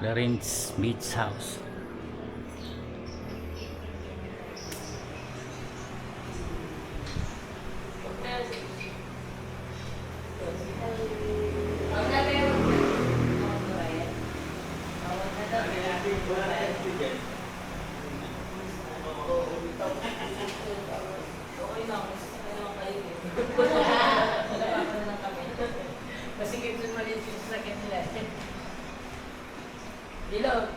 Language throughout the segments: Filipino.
Lawrence Beach House. Masikip sa maliit yung sakit nila. Dilo,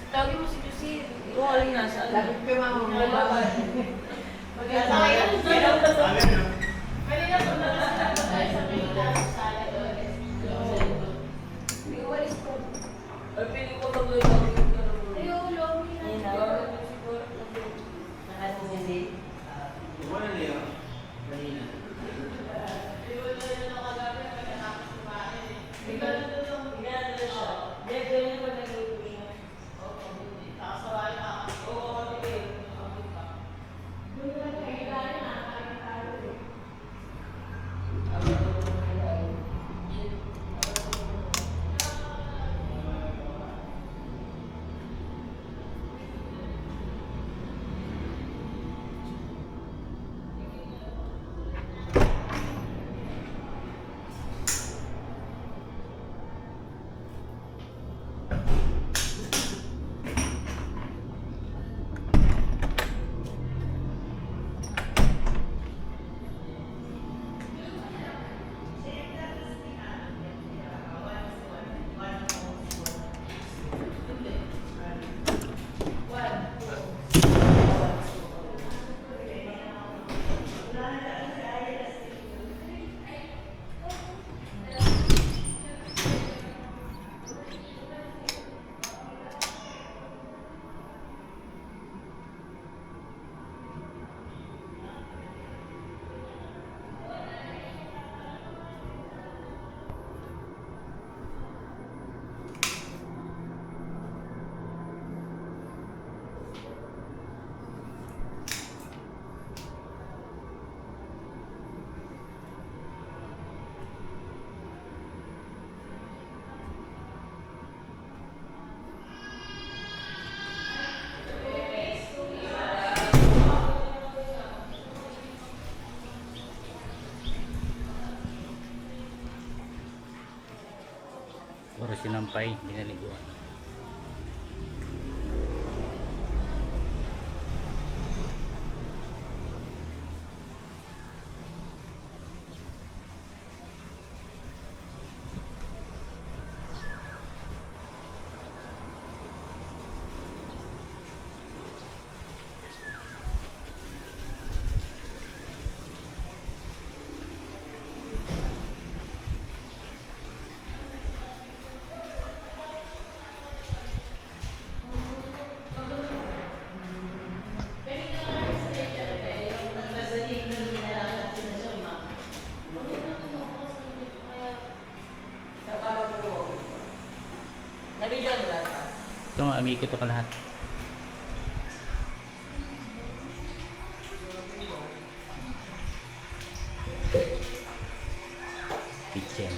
tawagin mo si Josie. Oo, alin na. Lapit ka mama. Kanina ko na sa kanila sa sala doon. Hindi ko walis ko. Ay, pili ko mag-uwi. Ayo, lomi na. Nakasin niya din. Wala niya. Kanina. Puro sinampay, binaliguan. Ito nga, amikot ko lahat. Kitchen.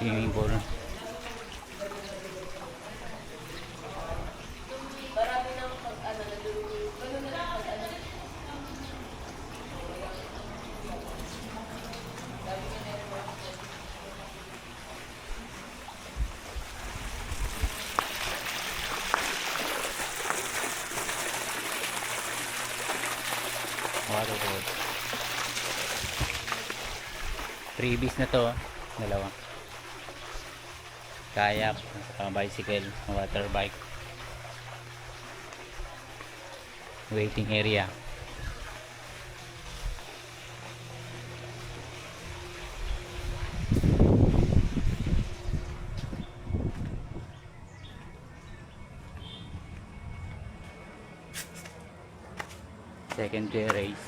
Swimming pool. Waterboard. Freebies na to, dalawa. Kayak, bicycle, water bike. Waiting area. Second terrace.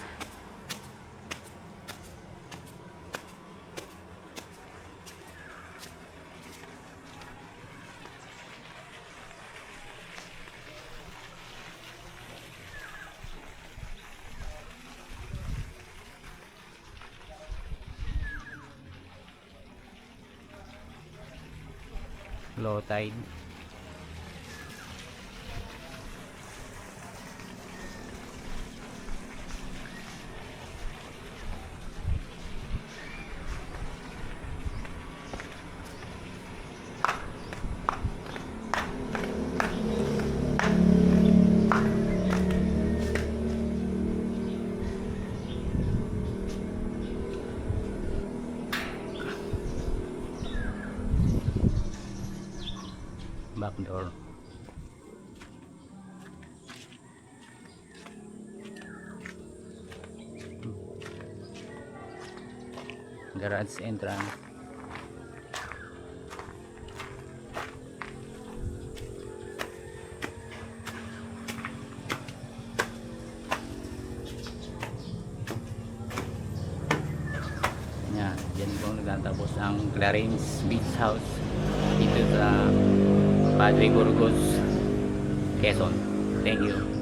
Low tide. Back door. Garage entrance. Yan, dyan po nagtatapos ang Clarence Beach House dito sa Padre Burgos, Quezon. Thank you.